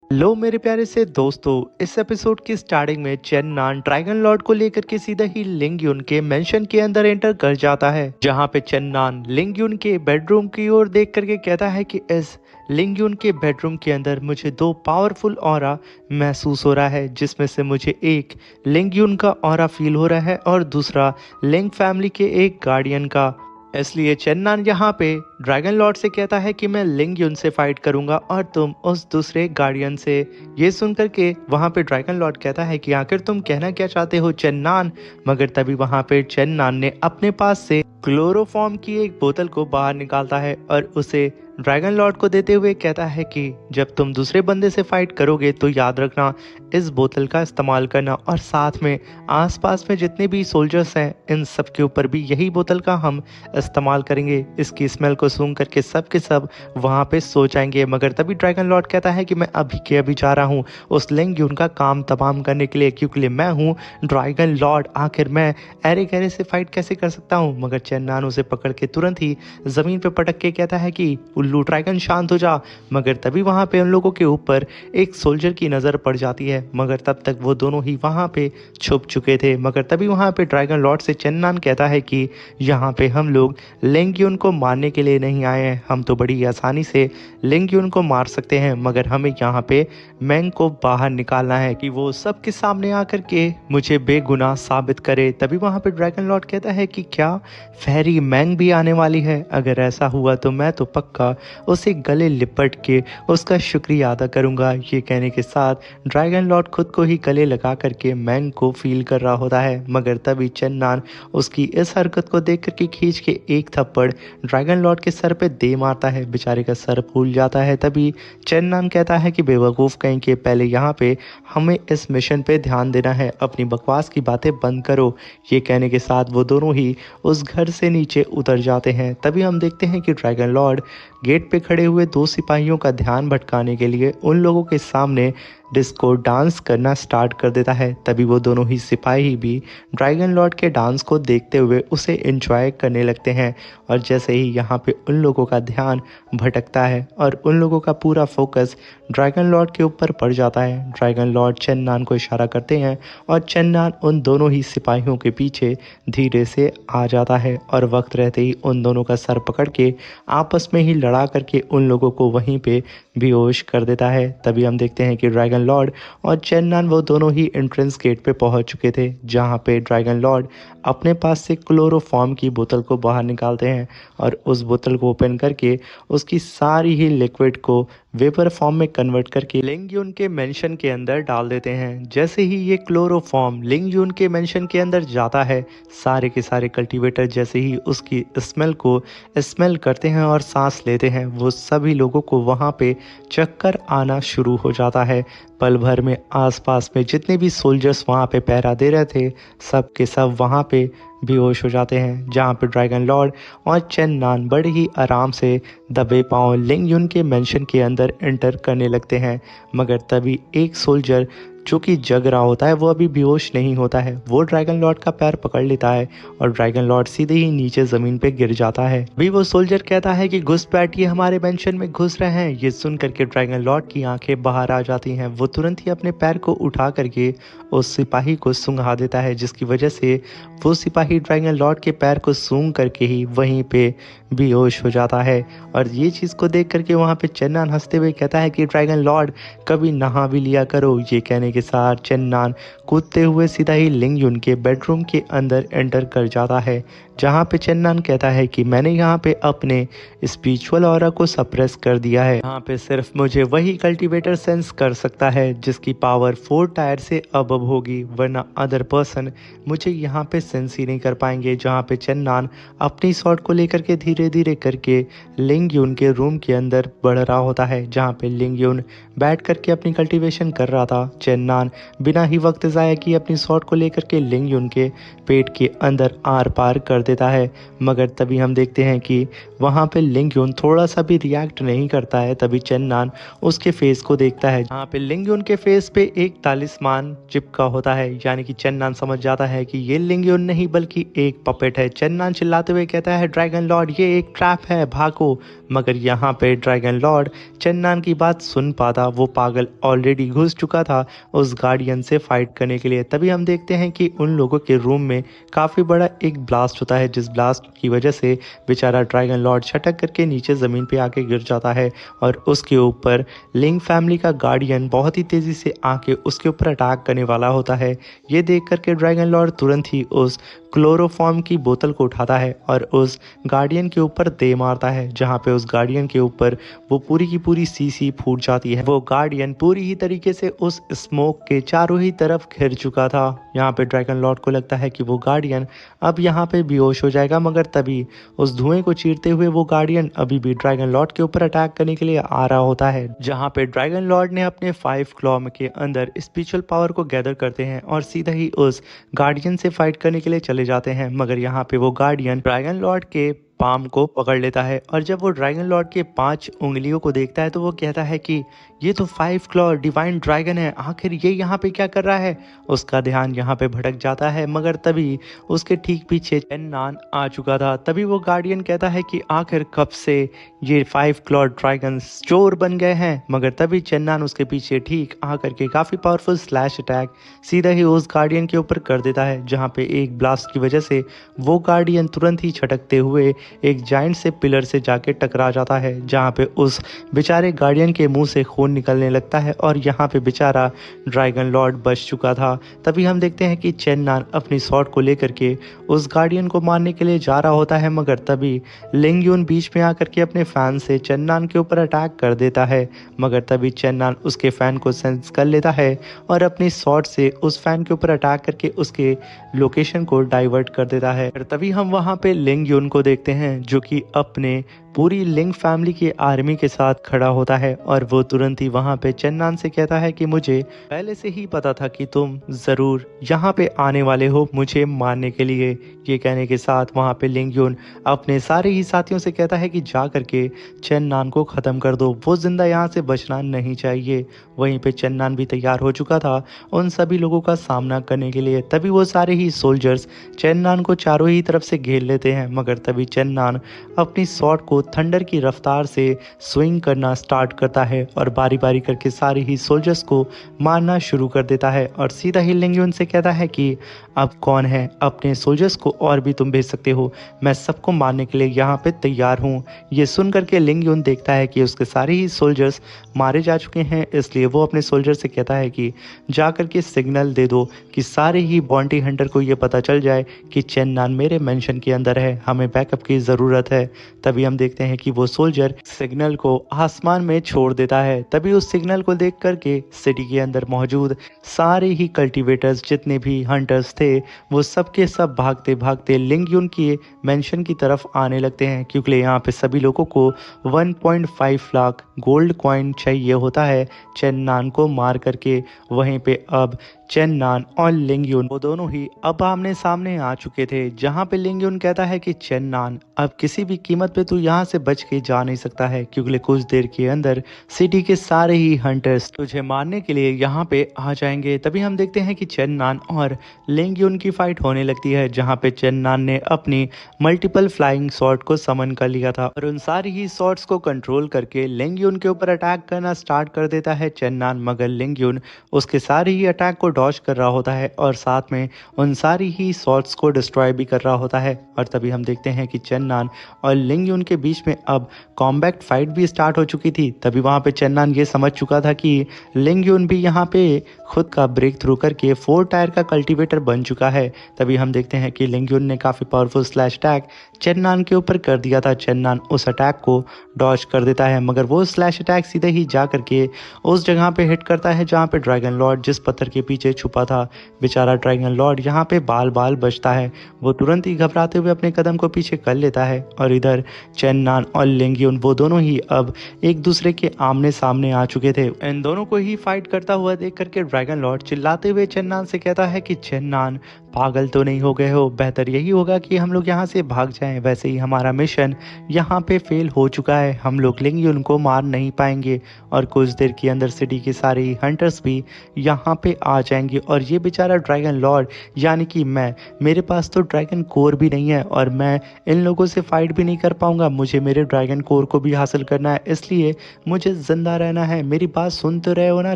लो मेरे प्यारे से दोस्तों, इस एपिसोड की स्टार्टिंग में चेन्नान ड्रैगन लॉर्ड को लेकर के सीधा ही लिंग युन के मेंशन के अंदर एंटर कर जाता है, जहां पे चेन्नान लिंग युन के बेडरूम की ओर देख करके कहता है कि इस लिंग युन के बेडरूम के अंदर मुझे दो पावरफुल ऑरा महसूस हो रहा है, जिसमें से मुझे एक लिंग युन का ऑरा फील हो रहा है और दूसरा लिंग फैमिली के एक गार्डियन का। इसलिए चेन्नान यहाँ पे ड्रैगन लॉर्ड से कहता है कि मैं लिंग युन से फाइट करूंगा और तुम उस दूसरे गार्डियन से। ये सुनकर के वहाँ पे ड्रैगन लॉर्ड कहता है कि आखिर तुम कहना क्या चाहते हो चेन्नान। मगर तभी वहाँ पे चेन्नान ने अपने पास से क्लोरोफॉर्म की एक बोतल को बाहर निकालता है और उसे ड्रैगन लॉर्ड को देते हुए कहता है कि जब तुम दूसरे बंदे से फाइट करोगे तो याद रखना इस बोतल का इस्तेमाल करना, और साथ में आसपास में जितने भी सोल्जर्स हैं इन सब के ऊपर भी यही बोतल का हम इस्तेमाल करेंगे। इसकी स्मेल को सूंघ करके सब के सब वहाँ पे सो जाएंगे। मगर तभी ड्रैगन लॉर्ड कहता है कि मैं अभी के अभी जा रहा हूँ उस लिंग युन का काम तमाम करने के लिए, क्योंकि मैं हूँ ड्रैगन लॉर्ड, आखिर मैं ऐरे गहरे से फाइट कैसे कर सकता हूँ। मगर चेन्नान उसे पकड़ के तुरंत ही जमीन पे पटक के कहता है कि उल्लू ड्रैगन शांत हो जा। मगर तभी वहाँ पे उन लोगों के ऊपर एक सोल्जर की नज़र पड़ जाती है, मगर तब तक वो दोनों ही वहाँ पे छुप चुके थे। मगर तभी वहाँ पे ड्रैगन लॉर्ड से चेन्नान कहता है कि यहाँ पे हम लोग लिंग युन को मारने के लिए नहीं आए हैं, हम तो बड़ी आसानी से लिंग युन को मार सकते हैं, मगर हमें यहाँ पे मैंग को बाहर निकालना है कि वो सबके सामने आकर के मुझे बेगुनाह साबित करे। तभी वहाँ पे ड्रैगन लॉर्ड कहता है कि क्या फेरी मैंग भी आने वाली है? अगर ऐसा हुआ तो मैं तो पक्का उसे गले लिपट के उसका शुक्रिया अदा करूंगा। ये कहने के साथ ड्रैगन लॉर्ड खुद को ही गले लगा करके मैंग को फील कर रहा होता है। मगर तभी चेन्नान उसकी इस हरकत को देख करके खींच के एक थप्पड़ ड्रैगन लॉर्ड के सर पे दे मारता है। बेचारे का सर फूल जाता है। तभी चेन्नान कहता है कि बेवकूफ़ कहीं के, पहले यहाँ पे हमें इस मिशन पे ध्यान देना है, अपनी बकवास की बातें बंद करो। ये कहने के साथ वो दोनों ही उस घर से नीचे उतर जाते हैं। तभी हम देखते हैं कि ड्रैगन लॉर्ड गेट पे खड़े हुए दो सिपाहियों का ध्यान भटकाने के लिए उन लोगों के सामने डिस्को डांस करना स्टार्ट कर देता है। तभी वो दोनों ही सिपाही भी ड्रैगन लॉर्ड के डांस को देखते हुए उसे एंजॉय करने लगते हैं। और जैसे ही यहाँ पे उन लोगों का ध्यान भटकता है और उन लोगों का पूरा फोकस ड्रैगन लॉर्ड के ऊपर पड़ जाता है, ड्रैगन लॉर्ड चेन्नान को इशारा करते हैं और चेन्नान उन दोनों ही सिपाहियों के पीछे धीरे से आ जाता है और वक्त रहते ही उन दोनों का सर पकड़ के आपस में ही लड़ा करके उन लोगों को वहीं पे बेहोश कर देता है। तभी हम देखते हैं कि ड्रैगन लॉर्ड और चेन्नान वो दोनों ही एंट्रेंस गेट पे पहुंच चुके थे, जहां पे ड्रैगन लॉर्ड अपने पास से क्लोरोफॉर्म की बोतल को बाहर निकालते हैं और उस बोतल को ओपन करके उसकी सारी ही लिक्विड को वेपर फॉर्म में कन्वर्ट करके लिंग युन के मेंशन के अंदर डाल देते हैं। जैसे ही ये क्लोरोफॉर्म लिंग युन के मेंशन के अंदर जाता है, सारे के सारे कल्टीवेटर जैसे ही उसकी स्मेल को स्मेल करते हैं और सांस लेते हैं, वो सभी लोगों को वहाँ पे चक्कर आना शुरू हो जाता है। पल भर में आसपास में जितने भी सोल्जर्स वहाँ पे पहरा दे रहे थे, सब के सब वहाँ पे बेहोश हो जाते हैं, जहाँ पे ड्रैगन लॉर्ड और चेन्नान बड़े ही आराम से दबे पांव लिंग युन के मेंशन के अंदर एंटर करने लगते हैं। मगर तभी एक सोल्जर जो कि जग रहा होता है, वो अभी बेहोश नहीं होता है, वो ड्रैगन लॉर्ड का पैर पकड़ लेता है और ड्रैगन लॉर्ड सीधे ही नीचे जमीन पे गिर जाता है। अभी वो सोल्जर कहता है कि घुसपैठ, ये हमारे मेंशन में घुस रहे हैं। ये सुन करके ड्रैगन लॉर्ड की आंखें बाहर आ जाती हैं। वो तुरंत ही अपने पैर को उठा करके उस सिपाही को सूंघा देता है, जिसकी वजह से वो सिपाही ड्रैगन लॉर्ड के पैर को सूंघ करके ही वहीं पे बेहोश हो जाता है। और ये चीज़ को देख करके वहाँ पे चेन्नान हंसते हुए कहता है कि ड्रैगन लॉर्ड कभी नहा भी लिया करो। ये कहने के साथ चेन्नान कूदते हुए सीधा ही लिंग युन के बेडरूम के अंदर एंटर कर जाता है, जहाँ पे चेन्नान कहता है कि मैंने यहाँ पे अपने स्पिरिचुअल ऑरा को सप्रेस कर दिया है। यहाँ पे सिर्फ मुझे वही कल्टीवेटर सेंस कर सकता है जिसकी पावर 4 टायर से अबव होगी, वरना अदर पर्सन मुझे यहाँ पे सेंस ही नहीं कर पाएंगे। जहाँ पे चेन्नान अपनी शॉट को लेकर के धीरे धीरे करके लिंग युन के रूम के अंदर बढ़ रहा होता है, जहाँ पे लिंग युन बैठ करके अपनी कल्टीवेशन कर रहा था। चेन्नान बिना ही वक्त ज़ाया किए अपनी शॉट को लेकर के लिंग युन के पेट के अंदर आर पार कर देता है। मगर तभी हम देखते हैं कि वहाँ पे लिंग युन थोड़ा सा भी रिएक्ट नहीं करता है। तभी चेन नान उसके फेस को देखता है, जहाँ पे लिंग युन के फेस पे एक तालिस्मान चिपका होता है। यानी कि चेन नान समझ जाता है कि ये लिंग युन नहीं बल्कि एक पपेट है। चेन नान चिल्लाते हुए कहता है, ड्रैगन लॉर्ड ये एक ट्रैप है, भागो। मगर यहाँ पे ड्रैगन लॉर्ड चेन नान की बात सुन पाता, वो पागल ऑलरेडी घुस चुका था उस गार्डियन से फाइट करने के लिए। तभी हम देखते हैं कि उन लोगों के रूम में काफ़ी बड़ा एक ब्लास्ट होता है, जिस ब्लास्ट की वजह से बेचारा ड्रैगन लॉर्ड छटक करके नीचे ज़मीन पे आके गिर जाता है और उसके ऊपर लिंग फैमिली का गार्डियन बहुत ही तेज़ी से आके उसके ऊपर अटैक करने वाला होता है। ये देख करके ड्रैगन लॉर्ड तुरंत ही उस क्लोरोफॉर्म की बोतल को उठाता है और उस गार्डियन के ऊपर दे मारता है, जहाँ पे उस गार्डियन के ऊपर वो पूरी की पूरी सीसी फूट जाती है। वो गार्डियन पूरी ही तरीके से उस स्मोक के चारों ही तरफ घिर चुका था। यहाँ पे ड्रैगन लॉर्ड को लगता है कि वो गार्डियन अब यहाँ पे बेहोश हो जाएगा, मगर तभी उस धुएं को चीरते हुए वो गार्डियन अभी भी ड्रैगन लॉर्ड के ऊपर अटैक करने के लिए आ रहा होता है। जहाँ पे ड्रैगन लॉर्ड ने अपने 5 क्लॉ के अंदर स्पिरिचुअल पावर को गैदर करते हैं और सीधा ही उस गार्डियन से फाइट करने के लिए चले जाते हैं। मगर यहाँ पे वो गार्डियन ड्रैगन लॉर्ड के पाम को पकड़ लेता है और जब वो ड्रैगन लॉर्ड के 5 उंगलियों को देखता है तो वो कहता है कि ये तो 5 क्लॉ डिवाइन ड्रैगन है, आखिर ये यहाँ पे क्या कर रहा है। उसका ध्यान यहाँ पे भटक जाता है, मगर तभी उसके ठीक पीछे चेन नान आ चुका था। तभी वो गार्डियन कहता है कि आखिर कब से ये 5 क्लॉ ड्रैगन चोर बन गए हैं। मगर तभी चेन नान उसके पीछे ठीक आ करके काफ़ी पावरफुल स्लैश अटैक सीधा ही उस गार्डियन के ऊपर कर देता है, जहाँ पे एक ब्लास्ट की वजह से वो गार्डियन तुरंत ही छटकते हुए एक जाइंट से पिलर से जाके टकरा जाता है, जहाँ पे उस बेचारे गार्डियन के मुंह से खून निकलने लगता है और यहाँ पे बेचारा ड्रैगन लॉर्ड बच चुका था। तभी हम देखते हैं कि चेन नान अपनी शॉट को लेकर के उस गार्डियन को मारने के लिए जा रहा होता है, मगर तभी लिंग यून बीच में आकर के अपने फैन से चेन नान के ऊपर अटैक कर देता है। मगर तभी चेन नान उसके फैन को सेंस कर लेता है और अपनी शॉट से उस फैन के ऊपर अटैक करके उसके लोकेशन को डाइवर्ट कर देता है। तभी हम वहाँ पे लिंग यून को देखते हैं, जो कि अपने पूरी लिंग फैमिली की आर्मी के साथ खड़ा होता है और वो तुरंत ही वहाँ पे चेन नान से कहता है कि मुझे पहले से ही पता था कि तुम ज़रूर यहाँ पे आने वाले हो मुझे मारने के लिए। ये कहने के साथ वहाँ पे लिंग यून अपने सारे ही साथियों से कहता है कि जा करके चेन नान को ख़त्म कर दो, वो ज़िंदा यहाँ से बचना नहीं चाहिए। वहीं पे चेन नान भी तैयार हो चुका था उन सभी लोगों का सामना करने के लिए। तभी वो सारे ही सोल्जर्स चेन नान को चारों ही तरफ से घेर लेते हैं, मगर तभी चेन नान अपनी शॉट को थंडर की रफ्तार से स्विंग करना स्टार्ट करता है और बारी बारी करके सारे ही सोल्जर्स को मारना शुरू कर देता है और सीधा ही लिंग यून से कहता है कि अब कौन है, अपने सोल्जर्स को और भी तुम भेज सकते हो, मैं सबको मारने के लिए यहाँ पे तैयार हूँ। ये सुन करके लिंग यून देखता है कि उसके सारे ही सोल्जर्स मारे जा चुके हैं, इसलिए वो अपने सोल्जर से कहता है कि जा करके सिग्नल दे दो कि सारे ही बॉन्टी हंटर को ये पता चल जाए कि चेन नान मेरे मेंशन के अंदर है, हमें बैकअप की ज़रूरत है। तभी हम देखते हैं कि वो सोल्जर सिग्नल को आसमान में छोड़ देता है। तभी उस सिग्नल को देख करके सिटी के अंदर मौजूद सारे ही कल्टीवेटर्स जितने भी हंटर्स थे वो सब के सब भागते भागते लिंग यून की मेंशन की तरफ आने लगते हैं, क्योंकि यहाँ पे सभी लोगों को 1.5 लाख गोल्ड कॉइन चाहिए होता है चेन नान को मार करके। वहीं पे अब चेन नान और लिंग यून वो दोनों ही अब आमने सामने आ चुके थे, जहाँ पे लिंग यून कहता है कि चेन नान अब किसी भी कीमत पे तू यहाँ से बच के जा नहीं सकता है, क्योंकि कुछ देर के अंदर सिटी के सारे ही हंटर्स तुझे मारने के लिए यहाँ पे आ जाएंगे। तभी हम देखते हैं कि चेन नान और लिंग यून की फाइट होने लगती है, जहाँ पे चेन नान ने अपनी मल्टीपल फ्लाइंग शॉट को समन कर लिया था और उन सारी ही शॉट्स को कंट्रोल करके लिंग यून के ऊपर अटैक करना स्टार्ट कर देता है चेन नान। मगर लिंग यून उसके सारे ही अटैक को डॉज कर रहा होता है और साथ में उन सारी ही शॉट्स को डिस्ट्रॉय भी कर रहा होता है। और तभी हम देखते हैं कि चेन नान और लिंग यून के बीच में अब कॉम्बैट फाइट भी स्टार्ट हो चुकी थी। तभी वहाँ पे चेन नान ये समझ चुका था कि लिंग यून भी यहाँ पे खुद का ब्रेक थ्रू करके 4 टायर का कल्टीवेटर बन चुका है। तभी हम देखते हैं कि लिंग यून ने काफ़ी पावरफुल स्लैश अटैक चेन नान के ऊपर कर दिया था। चेन नान उस अटैक को डॉज कर देता है, मगर वो स्लैश अटैक सीधे ही जा करके उस जगह पे हिट करता है जहाँ पे ड्रैगन लॉर्ड जिस पत्थर के पीछे छुपा था। बेचारा ड्रैगन लॉर्ड यहाँ पे बाल बाल बचता है, वो तुरंत ही घबराते हुए अपने कदम को पीछे कर लेता है। और इधर चेन नान और लिंग यून वो दोनों ही अब एक दूसरे के आमने सामने आ चुके थे। इन दोनों को ही फाइट करता हुआ देख करके ड्रैगन लॉर्ड चिल्लाते हुए चेन्नान से कहता है कि चेन्नान पागल तो नहीं हो गए हो, बेहतर यही होगा कि हम लोग यहाँ से भाग जाएं। वैसे ही हमारा मिशन यहाँ पे फेल हो चुका है, हम लोग लिंग युन को मार नहीं पाएंगे और कुछ देर के अंदर सिटी के सारे हंटर्स भी यहाँ पे आ जाएंगे और ये बेचारा ड्रैगन लॉर्ड यानी कि मैं, मेरे पास तो ड्रैगन कोर भी नहीं है और मैं इन लोगों से फाइट भी नहीं कर पाऊंगा। मुझे मेरे ड्रैगन कोर को भी हासिल करना है, इसलिए मुझे जिंदा रहना है। मेरी बात सुन तो रहे हो ना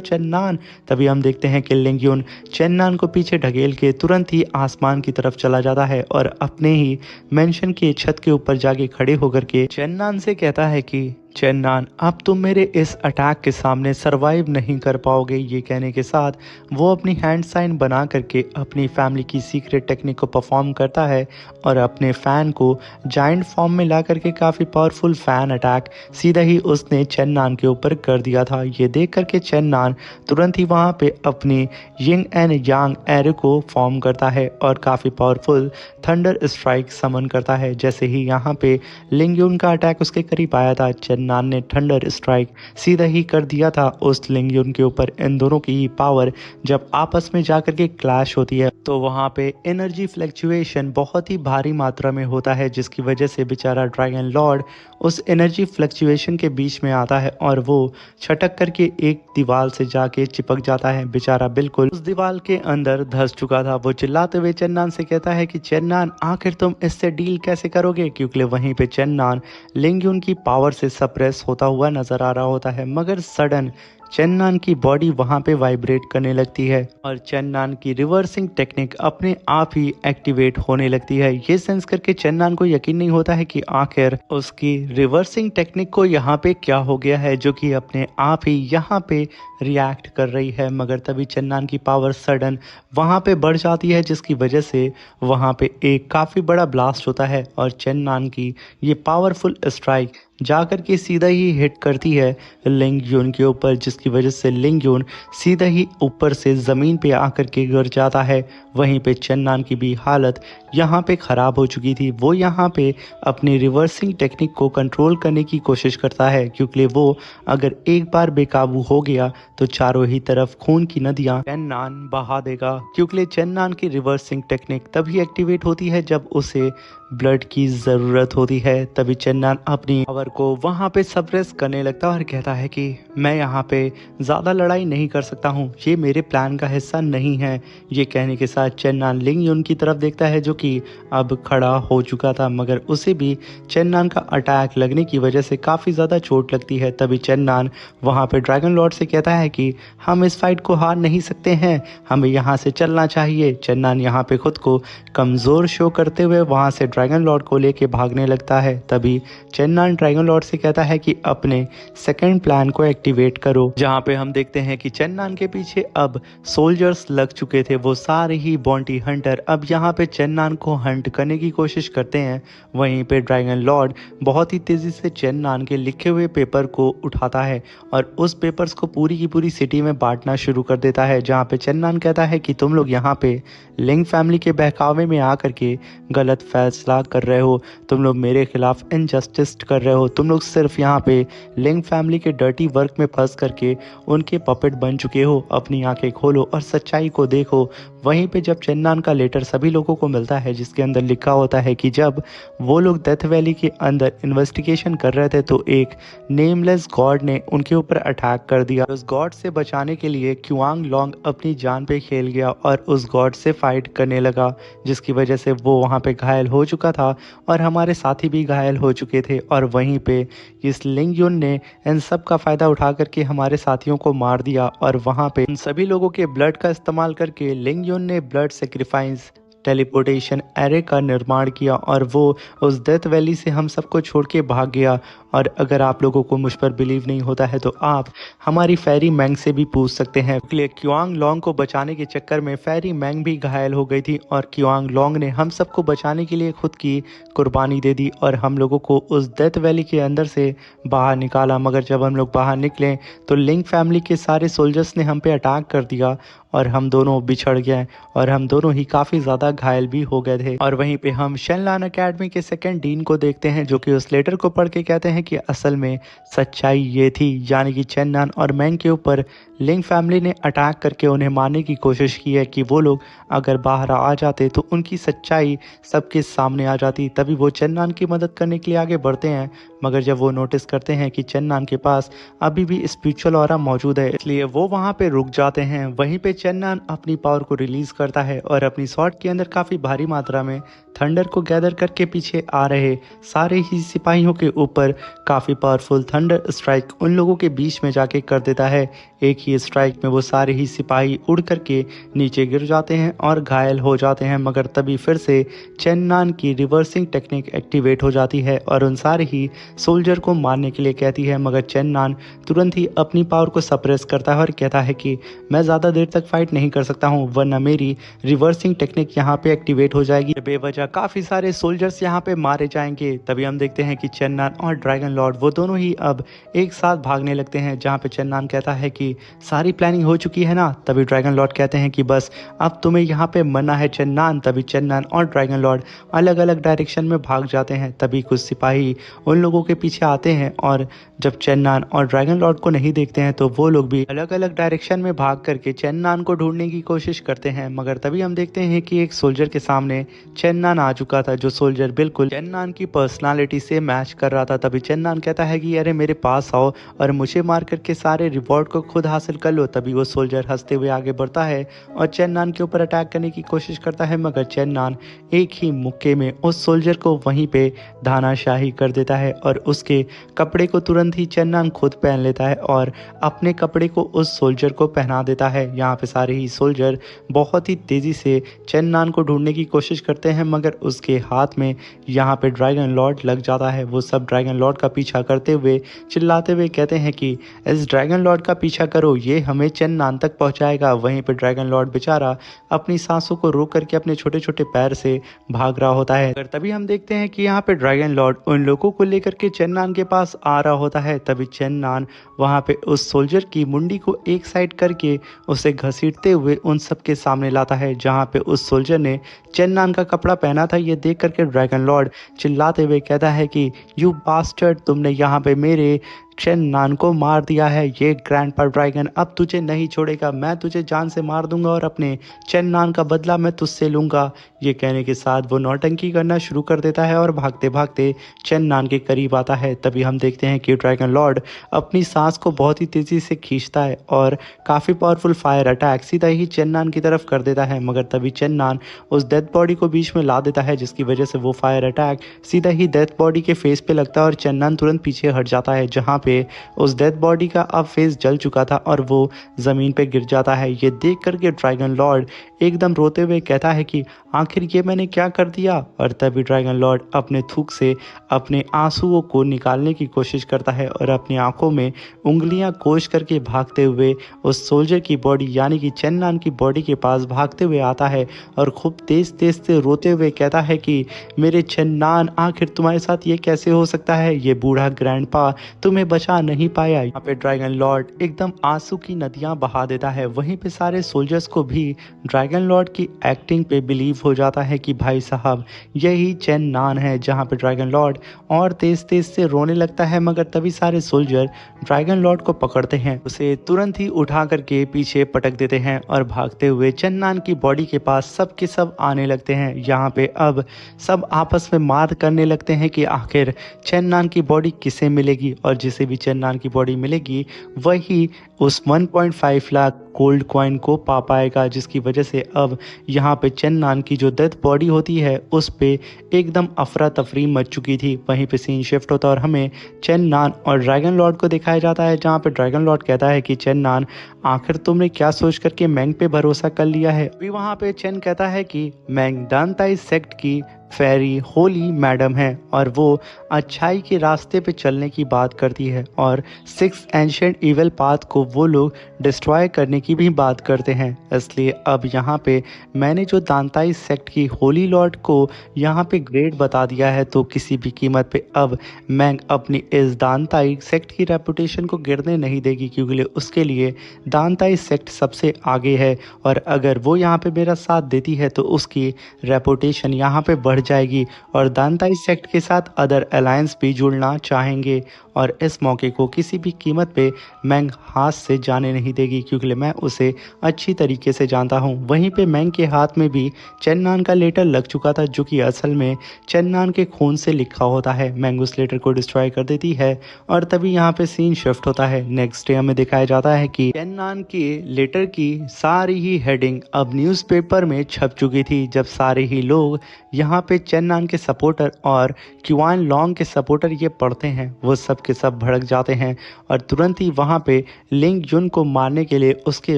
चेन्नान। तभी हम देखते हैं कि लिंग युन चेन्नान को पीछे ढकेल के तुरंत ही आसमान की तरफ चला जाता है और अपने ही मेंशन के छत के ऊपर जाके खड़े होकर के चेन्नान से कहता है कि चेन्नान अब तुम मेरे इस अटैक के सामने सरवाइव नहीं कर पाओगे। ये कहने के साथ वो अपनी हैंड साइन बना करके अपनी फैमिली की सीक्रेट टेक्निक को परफॉर्म करता है और अपने फैन को जाइंट फॉर्म में ला करके काफ़ी पावरफुल फैन अटैक सीधा ही उसने चेन्नान के ऊपर कर दिया था। ये देख करके चेन्नान तुरंत ही वहाँ पे अपनी यिंग एंड यांग एरो को फॉर्म करता है और काफ़ी पावरफुल थंडर स्ट्राइक समन करता है। जैसे ही यहाँ पे लिंग युन का अटैक उसके करीब आया था, चेन्नान ने थंडर स्ट्राइक सीधा ही कर दिया था उस लिंग युन के ऊपर। इन दोनों की पावर जब आपस में जाकर के क्लैश होती है तो वहाँ पे एनर्जी फ्लक्चुएशन बहुत ही भारी मात्रा में होता है, जिसकी वजह से बेचारा ड्रैगन लॉर्ड उस एनर्जी फ्लक्चुएशन के बीच में आता है और वो छटक करके एक दीवार से जाके चिपक जाता है। बेचारा बिल्कुल उस दीवार के अंदर धंस चुका था। वो चिल्लाते हुए चेन्नान से कहता है कि चेन्नान आखिर तुम इससे डील कैसे करोगे, क्योंकि वहीं पे चेन्नान लिंग युन की पावर से सप्रेस होता हुआ नजर आ रहा होता है। मगर सडन चेन्नान की बॉडी वहां पे वाइब्रेट करने लगती है और चेन्नान की रिवर्सिंग टेक्निक अपने आप ही एक्टिवेट होने लगती है। ये सेंस करके चेन्नान को यकीन नहीं होता है कि आखिर उसकी रिवर्सिंग टेक्निक को यहाँ पे क्या हो गया है जो कि अपने आप ही यहाँ पे रिएक्ट कर रही है। मगर तभी चेन्नान की पावर सडन वहाँ पे बढ़ जाती है, जिसकी वजह से वहाँ पे एक काफ़ी बड़ा ब्लास्ट होता है और चेन्नान की ये पावरफुल स्ट्राइक जाकर के सीधा ही हिट करती है लिंग युन के ऊपर, जिसकी वजह से लिंग युन सीधा ही ऊपर से ज़मीन पे आकर के गिर जाता है। वहीं पे चेन्नान की भी हालत यहाँ पे ख़राब हो चुकी थी। वो यहाँ पे अपनी रिवर्सिंग टेक्निक को कंट्रोल करने की कोशिश करता है, क्योंकि वो अगर एक बार बेकाबू हो गया तो चारों ही तरफ खून की नदियाँ चेन्नान बहा देगा। क्योंकि चेन्नान की रिवर्सिंग टेक्निक तभी एक्टिवेट होती है जब उसे ब्लड की ज़रूरत होती है। तभी चेन्नान अपनी पावर को वहाँ पे सप्रेस करने लगता है और कहता है कि मैं यहाँ पे ज़्यादा लड़ाई नहीं कर सकता हूँ, ये मेरे प्लान का हिस्सा नहीं है। ये कहने के साथ चेन्नान लिंग युन की तरफ देखता है जो कि अब खड़ा हो चुका था, मगर उसे भी चेन्नान का अटैक लगने की वजह से काफ़ी ज़्यादा चोट लगती है। तभी चेन्नान वहाँ पे ड्रैगन लॉर्ड से कहता है कि हम इस फाइट को हार नहीं सकते हैं, हमें यहाँ से चलना चाहिए। चेन्नान यहाँ पे खुद को कमज़ोर शो करते हुए वहाँ से ड्रैगन लॉर्ड को लेके भागने लगता है। तभी चेन्नान ड्रैगन लॉर्ड से कहता है कि अपने सेकंड प्लान को एक्टिवेट करो, जहाँ पे हम देखते हैं कि चेन्नान के पीछे अब सोल्जर्स लग चुके थे। वो सारे ही बॉन्टी हंटर अब यहाँ पे चेन्नान को हंट करने की कोशिश करते हैं। वहीं पे ड्रैगन लॉर्ड बहुत ही तेजी से चेन्नान के लिखे हुए पेपर को उठाता है और उस पेपर्स को पूरी की पूरी सिटी में बांटना शुरू कर देता है, जहाँ पे चेन्नान कहता है कि तुम लोग यहाँ पे लिंग फैमिली के बहकावे में आकर के गलत फैसला कर रहे हो, तुम लोग मेरे खिलाफ इनजस्टिस कर रहे हो, तुम लोग सिर्फ यहाँ पे लिंग फैमिली के डर्टी वर्क में फंस करके उनके पपेट बन चुके हो। अपनी आंखें खोलो और सच्चाई को देखो। वहीं पे जब चेन्नान का लेटर सभी लोगों को मिलता है, जिसके अंदर लिखा होता है कि जब वो लोग डेथ वैली के अंदर इन्वेस्टिगेशन कर रहे थे तो एक नेमलेस गॉड ने उनके ऊपर अटैक कर दिया। उस गॉड से बचाने के लिए क्युआंग लॉन्ग अपनी जान पे खेल गया और उस गॉड से फाइट करने लगा, जिसकी वजह से वो वहाँ पे घायल हो चुका था और हमारे साथी भी घायल हो चुके थे। और वहीं पे इस लिंग युन ने इन सब का फ़ायदा उठा करके हमारे साथियों को मार दिया और वहाँ पे इन सभी लोगों के ब्लड का इस्तेमाल करके लिंग युन ने ब्लड सेक्रीफाइस टेलीपोर्टेशन एरे का निर्माण किया और वो उस डेथ वैली से हम सबको छोड़ के भाग गया। और अगर आप लोगों को मुझ पर बिलीव नहीं होता है तो आप हमारी फेरी मैंग से भी पूछ सकते हैं। क्युआंग लॉन्ग को बचाने के चक्कर में फेरी मैंग भी घायल हो गई थी और क्युआंग लॉन्ग ने हम सबको बचाने के लिए खुद की कुर्बानी दे दी और हम लोगों को उस डेथ वैली के अंदर से बाहर निकाला। मगर जब हम लोग बाहर निकले तो लिंग फैमिली के सारे सोल्जर्स ने हम पे अटैक कर दिया और हम दोनों बिछड़ गए और हम दोनों ही काफ़ी ज़्यादा घायल भी हो गए थे। और वहीं पे हम शेनलान अकेडमी के सेकंड डीन को देखते हैं, जो कि उस लेटर को पढ़ के कहते हैं हैं कि असल में सच्चाई ये थी, यानी कि चेन्नन और मैंग के ऊपर लिंग फैमिली ने अटैक करके उन्हें मारने की कोशिश की है कि वो लोग अगर बाहर आ जाते तो उनकी सच्चाई सबके सामने आ जाती। तभी वो चेन्नन की मदद करने के लिए आगे बढ़ते हैं, मगर जब वो नोटिस करते हैं कि चेन्नन के पास अभी भी स्पिरिचुअल ऑरा मौजूद है, इसलिए वो वहाँ पे रुक जाते हैं। वहीं पे चेन्नन अपनी पावर को रिलीज करता है और अपनी स्वॉर्ड के अंदर काफ़ी भारी मात्रा में थंडर को गैदर करके पीछे आ रहे सारे ही सिपाहियों के ऊपर काफ़ी पावरफुल थंडर स्ट्राइक उन लोगों के बीच में जाके कर देता है। एक ही स्ट्राइक में वो सारे ही सिपाही उड़ करके नीचे गिर जाते हैं और घायल हो जाते हैं, मगर तभी फिर से चेन्नन की रिवर्सिंग टेक्निक एक्टिवेट हो जाती है और उन सारे ही सोल्जर को मारने के लिए कहती है, मगर चेन्नन तुरंत ही अपनी पावर को सप्रेस करता है और कहता है कि मैं ज़्यादा देर तक फाइट नहीं कर सकता हूँ, वरना मेरी रिवर्सिंग टेक्निक यहाँ पे एक्टिवेट हो जाएगी। बेवजह काफ़ी सारे सोल्जर्स यहाँ पे मारे जाएंगे। तभी हम देखते हैं कि चेन्नन और ड्रैगन लॉर्ड वो दोनों ही अब एक साथ भागने लगते हैं, जहाँ पे चेन्नन कहता है कि सारी प्लानिंग हो चुकी है ना। तभी ड्रैगन लॉर्ड कहते हैं कि बस अब तुम्हें यहाँ पे मरना है चेन्नन। तभी चेन्नन और ड्रैगन लॉर्ड अलग अलग डायरेक्शन में भाग जाते हैं। तभी कुछ सिपाही उन लोगों के पीछे आते हैं और जब चेन्नन और ड्रैगन लॉर्ड को नहीं देखते हैं तो वो लोग भी अलग अलग डायरेक्शन में भाग करके चेन्नन को ढूंढने की कोशिश करते हैं, मगर तभी हम देखते हैं कि एक सोल्जर के सामने चेन्नन आ चुका था, जो सोल्जर बिल्कुल चेन्नन की पर्सनालिटी से मैच कर रहा था। तभी चेन्नन कहता है कि अरे मेरे पास आओ और मुझे मार करके सारे रिवॉर्ड को खुद हासिल कर लो। तभी वो सोल्जर हंसते हुए आगे बढ़ता है और चेन्नन के ऊपर अटैक करने की कोशिश करता है, मगर चेन्नन एक ही मुक्के में उस सोल्जर को वहीं पे धानाशाही कर देता है और उसके कपड़े को तुरंत ही चेन्नन खुद पहन लेता है और अपने कपड़े को उस सोल्जर को पहना देता है। यहाँ पे सारे ही सोल्जर बहुत ही तेजी से चेन्नन को ढूंढने की कोशिश करते हैं, मगर उसके हाथ में यहाँ पे ड्रैगन लॉर्ड लग जाता है। वो सब ड्रैगन लॉर्ड का पीछा करते हुए चिल्लाते हुए कहते हैं कि इस ड्रैगन लॉर्ड का पीछा करो, ये हमें चेन्नन तक पहुंचाएगा। वहीं पे ड्रैगन लॉर्ड बेचारा अपनी सांसों को रोक करके अपने छोटे छोटे पैर से भाग रहा होता है। तभी हम देखते हैं कि यहाँ पे ड्रैगन लॉर्ड उन लोगों को लेकर के चेन्नन के पास आ रहा होता है। तभी चेन्नन वहाँ पे उस सोल्जर की मुंडी को एक साइड करके उसे घसीटते हुए उन सबके सामने लाता है, जहाँ पे उस सोल्जर ने चेन्नन का कपड़ा पहना था। ये देख करके ड्रैगन लॉर्ड चिल्लाते हुए कहता है कि यू बास्टर्ड, तुमने यहाँ पे मेरे चेन्नन को मार दिया है। ये ग्रैंडपा ड्रैगन अब तुझे नहीं छोड़ेगा, मैं तुझे जान से मार दूंगा और अपने चेन्नन का बदला मैं तुझसे लूंगा। ये कहने के साथ वो नौटंकी करना शुरू कर देता है और भागते भागते चेन्नन के करीब आता है। तभी हम देखते हैं कि ड्रैगन लॉर्ड अपनी सांस को बहुत ही तेजी से खींचता है और काफ़ी पावरफुल फायर अटैक सीधा ही चेन्नन की तरफ कर देता है, मगर तभी चेन्नन उस डेथ बॉडी को बीच में ला देता है, जिसकी वजह से वो फायर अटैक सीधा ही डेथ बॉडी के फेस पे लगता है और चेन्नन तुरंत पीछे हट जाता है, जहाँ पे उस डेथ बॉडी का अब फेस जल चुका था और वो ज़मीन पे गिर जाता है। ये देख करके ड्रैगन लॉर्ड एकदम रोते हुए कहता है कि आखिर ये मैंने क्या कर दिया। और तभी ड्रैगन लॉर्ड अपने थूक से अपने आंसुओं को निकालने की कोशिश करता है और अपनी आंखों में उंगलियां कोश करके भागते हुए उस सोल्जर की बॉडी यानी कि चेन्नन की बॉडी के पास भागते हुए आता है और खूब तेज तेज से रोते हुए कहता है कि मेरे चेन्नन, आखिर तुम्हारे साथ ये कैसे हो सकता है, ये बूढ़ा ग्रैंडपा तुम्हें बचा नहीं पाया। यहाँ पे ड्रैगन लॉर्ड एकदम आंसू की नदियां बहा देता है। वहीं पे सारे सोल्जर्स को भी ड्रैगन लॉर्ड की एक्टिंग पे बिलीव हो जाता है कि भाई साहब यही चेन्नन है, जहाँ पे ड्रैगन लॉर्ड और तेज तेज से रोने लगता है, मगर तभी सारे सोल्जर ड्रैगन लॉर्ड को पकड़ते हैं, उसे तुरंत ही उठा करके पीछे पटक देते हैं और भागते हुए चेन्नन की बॉडी के पास सब के सब आने लगते हैं। यहाँ पे अब सब आपस में मार करने लगते हैं कि आखिर चेन्नन की बॉडी किसे मिलेगी, और जिसे भी चेन्नन की बॉडी मिलेगी वही उस 1.5 लाख गोल्ड कॉइन को पा पाएगा, जिसकी वजह से अब यहाँ पे चेन्नन की जो डेथ बॉडी होती है उस पे एकदम अफरा तफरी मच चुकी थी। वहीं पे सीन शिफ्ट होता है और हमें चेन्नन और ड्रैगन लॉर्ड को दिखाया जाता है, जहाँ पे ड्रैगन लॉर्ड कहता है कि चेन्नन, आखिर तुमने क्या सोच करके मैंग पे भरोसा कर लिया है। अभी वहाँ पे चेन कहता है कि मैंग दानताई सेक्ट की फेरी होली मैडम है और वो अच्छाई के रास्ते पे चलने की बात करती है और 6 एंशिएंट इविल पाथ को वो लोग डिस्ट्रॉय करने की भी बात करते हैं। इसलिए अब यहाँ पे मैंने जो दानताई सेक्ट की होली लॉर्ड को यहाँ पे ग्रेड बता दिया है, तो किसी भी कीमत पे अब मैंग अपनी इस दानताई सेक्ट की रेपुटेशन को गिरने नहीं देगी, क्योंकि उसके लिए दानताई सेक्ट सबसे आगे है और अगर वो यहाँ पे मेरा साथ देती है तो उसकी रेपुटेशन यहाँ पे बढ़ जाएगी और दानताई सेक्ट के साथ अदर अलायंस भी जुड़ना चाहेंगे और इस मौके को किसी भी कीमत पे मैंग हाथ से जाने नहीं देगी क्योंकि मैं उसे अच्छी तरीके से जानता हूँ। वहीं पे मैंग के हाथ में भी चेन्नान का लेटर लग चुका था जो कि असल में चेन्नान के खून से लिखा होता है। मैंग उस लेटर को डिस्ट्रॉय कर देती है और तभी यहाँ पे सीन शिफ्ट होता है। नेक्स्ट डे हमें दिखाया जाता है कि चेन्नान के लेटर की सारी ही हेडिंग अब न्यूज़पेपर में छप चुकी थी। जब सारे ही लोग यहाँ पे चेन्नान के सपोर्टर और क्युआन लॉन्ग के सपोर्टर ये पढ़ते हैं वो सब के सब भड़क जाते हैं और तुरंत ही वहाँ पे लिंग युन को मारने के लिए उसके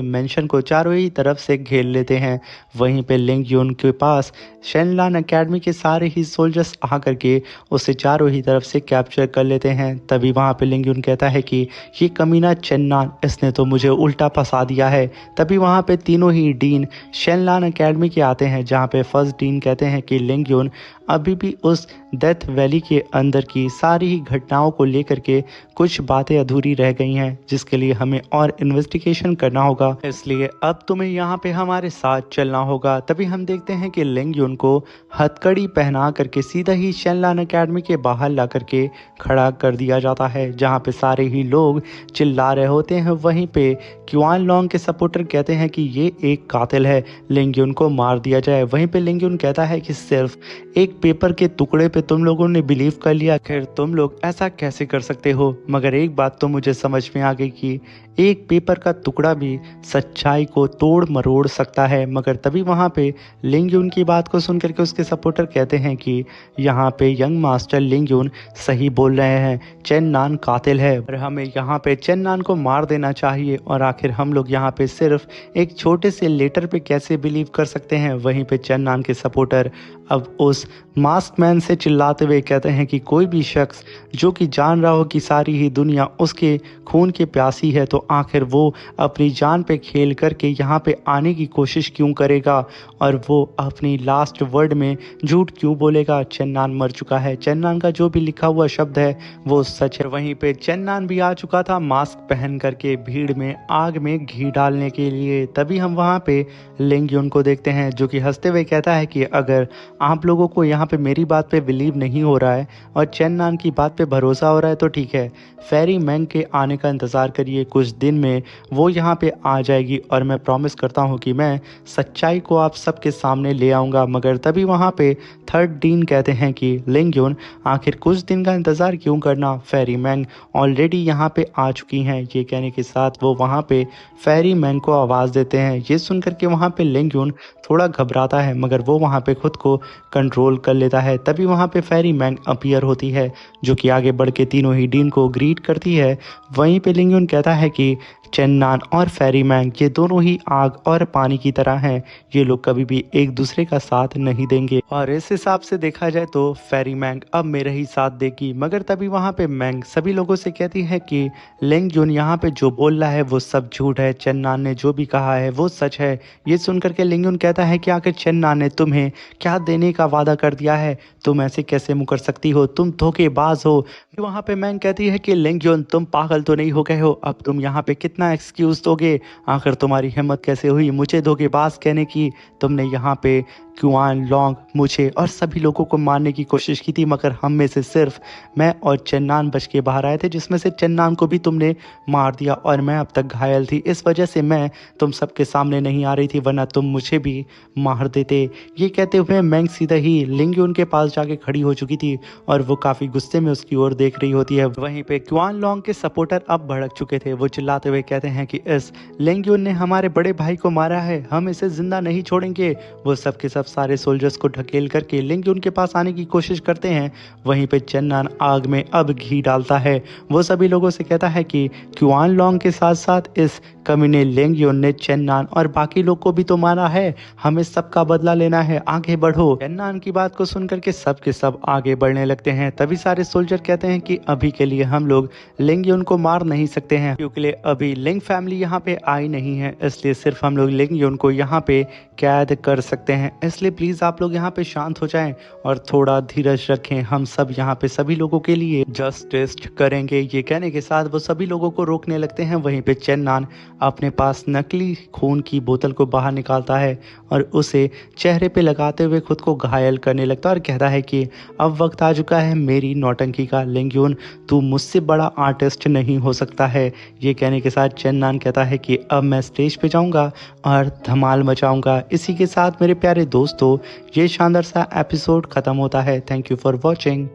मेंशन को चारों ही तरफ से घेर लेते हैं। वहीं पे लिंग युन के पास शेनलान एकेडमी के सारे ही सोल्जर्स आ करके उसे चारों ही तरफ से कैप्चर कर लेते हैं। तभी वहाँ पे लिंग युन कहता है कि ये कमीना चेन्नान इसने तो मुझे उल्टा फंसा दिया है। तभी वहाँ पे तीनों ही डीन शेनलान एकेडमी के आते हैं जहाँ पे फर्स्ट डीन कहते हैं कि लिंग युन अभी भी उस डेथ वैली के अंदर की सारी ही घटनाओं को लेकर के कुछ बातें अधूरी रह गई हैं जिसके लिए हमें और इन्वेस्टिगेशन करना होगा, इसलिए अब तुम्हें यहाँ पे हमारे साथ चलना होगा। तभी हम देखते हैं कि लिंग युन को हथकड़ी पहना करके सीधा ही शेनलान एकेडमी के बाहर ला करके खड़ा कर दिया जाता है जहाँ पे सारे ही लोग चिल्ला रहे होते हैं। वहीं पे क्युआन लॉन्ग के सपोर्टर कहते हैं कि ये एक कातिल है, लिंग युन को मार दिया जाए। वहीं पे लिंग युन कहता है कि सिर्फ एक पेपर के टुकड़े पे तुम लोगों ने बिलीव कर लिया, खैर तुम लोग ऐसा कैसे कर सकते हो। मगर एक बात तो मुझे समझ में आ गई कि एक पेपर का टुकड़ा भी सच्चाई को तोड़ मरोड़ सकता है। मगर तभी वहाँ पे लिंग युन की बात को सुन करके उसके सपोर्टर कहते हैं कि यहाँ पे यंग मास्टर लिंग युन सही बोल रहे हैं, चेन्नान कातिल है और हमें यहाँ पे चेन्नान को मार देना चाहिए। और आखिर हम लोग यहाँ पे सिर्फ एक छोटे से लेटर पे कैसे बिलीव कर सकते हैं। वहीं पे चेन्नान के सपोर्टर अब उस मास्क मैन से चिल्लाते हुए कहते हैं कि कोई भी शख्स जो कि जान रहा हो कि सारी ही दुनिया उसके खून के प्यासी है तो आखिर वो अपनी जान पे खेल करके यहाँ पे आने की कोशिश क्यों करेगा और वो अपनी लास्ट वर्ड में झूठ क्यों बोलेगा। चेन्नान मर चुका है, चेन्नान का जो भी लिखा हुआ शब्द है वो सच है। वहीं पे चेन्नान भी आ चुका था मास्क पहन करके भीड़ में आग में घी डालने के लिए। तभी हम वहाँ पे लिंग युन को देखते हैं जो कि हंसते हुए कहता है कि अगर आप लोगों को यहाँ पे मेरी बात पे बिलीव नहीं हो रहा है और चेन्नान की बात पे भरोसा हो रहा है तो ठीक है, फेरी मैंग के आने का इंतज़ार करिए, कुछ दिन में वो यहाँ पे आ जाएगी और मैं प्रॉमिस करता हूँ कि मैं सच्चाई को आप सबके सामने ले आऊँगा। मगर तभी वहाँ पे थर्ड डीन कहते हैं कि लिंग युन आखिर कुछ दिन का इंतज़ार क्यों करना, फेरी मैंग ऑलरेडी यहाँ पे आ चुकी हैं। ये कहने के साथ वो वहाँ पे फेरी मैंग को आवाज़ देते हैं। ये सुन करके वहाँ पे लिंग युन थोड़ा घबराता है मगर वो वहाँ पे खुद को कंट्रोल कर लेता है। तभी वहाँ पे फेरी मैंग अपीयर होती है जो कि आगे बढ़ के तीनों ही डीन को ग्रीट करती है। वहीं पे लिंग युन कहता है कि चेन्नान और फेरी मैंग ये दोनों ही आग और पानी की तरह हैं, ये लोग कभी भी एक दूसरे का साथ नहीं देंगे और इस हिसाब से देखा जाए तो फेरी मैंग अब मेरा ही साथ देगी। मगर तभी वहाँ पे मैंग सभी लोगों से कहती है कि लिंग युन यहाँ पे जो बोल रहा है वो सब झूठ है, चेन्नान ने जो भी कहा है वो सच है। ये सुन करके लिंग युन कहता है कि आखिर चेन्नान ने तुम्हें क्या देने का वादा कर दिया है, तुम ऐसे कैसे मुकर सकती हो, तुम धोखेबाज हो। वहाँ पे मैंग कहती है कि लिंग युन तुम पागल तो नहीं हो गए हो, अब तुम यहाँ पे कितना एक्सक्यूज दोगे, आखिर तुम्हारी हिम्मत कैसे हुई मुझे धोखेबाज कहने की, तुमने यहाँ पे क्युआन लॉन्ग मुझे और सभी लोगों को मारने की कोशिश की थी मगर हम में से सिर्फ मैं और चेन्नान बच के बाहर आए थे, जिसमें से चेन्नान को भी तुमने मार दिया और मैं अब तक घायल थी, इस वजह से मैं तुम सबके सामने नहीं आ रही थी वरना तुम मुझे भी मार देते। ये कहते हुए मैंग सीधा ही लिंग युन के पास जाके खड़ी हो चुकी थी और वो काफ़ी गुस्से में उसकी ओर देख रही होती है। वहीं पे क्युआन लॉन्ग के सपोर्टर अब भड़क चुके थे, वो चिल्लाते हुए कहते हैं कि इस लिंग युन ने हमारे बड़े भाई को मारा है, हम इसे जिंदा नहीं छोड़ेंगे। वो सब के सब सारे सोल्जर्स को ढकेल करके लिंग युन के पास आने की कोशिश करते हैं। वहीं पे चेन्नान आग में अब घी डालता है, वो सभी लोगों से कहता है कि क्युआन लॉन्ग के साथ साथ इस कमीने लिंग युन ने चेन्नान और बाकी लोग को भी तो मारा है, हमें सबका बदला लेना है, आगे बढ़ो। चेन्नान की बात को सुनकर के सब आगे बढ़ने लगते हैं। तभी सारे सोल्जर कहते हैं कि अभी के लिए हम लोग लिंग युन को मार नहीं सकते हैं क्योंकि अभी लिंग फैमिली यहाँ पे आई नहीं है, इसलिए सिर्फ हम लोग लिंग युन को यहाँ पे कैद कर सकते हैं। इसलिए प्लीज़ आप लोग यहाँ पे शांत हो जाएं और थोड़ा धीरज रखें। हम सब यहाँ पे सभी लोगों के लिए जस्ट टेस्ट करेंगे। ये कहने के साथ वो सभी लोगों को रोकने लगते हैं। वहीं पे चेन्नान अपने पास नकली खून की बोतल को बाहर निकालता है और उसे चेहरे पे लगाते हुए खुद को घायल करने लगता है और कहता है कि अब वक्त आ चुका है मेरी नौटंकी का। लिंग यून, तू मुझसे बड़ा आर्टिस्ट नहीं हो सकता है। ये कहने के साथ चेन्नान कहता है कि अब मैं स्टेज पे जाऊंगा और धमाल मचाऊंगा। इसी के साथ मेरे प्यारे दोस्तों, ये शानदार सा एपिसोड खत्म होता है। Thank you for watching.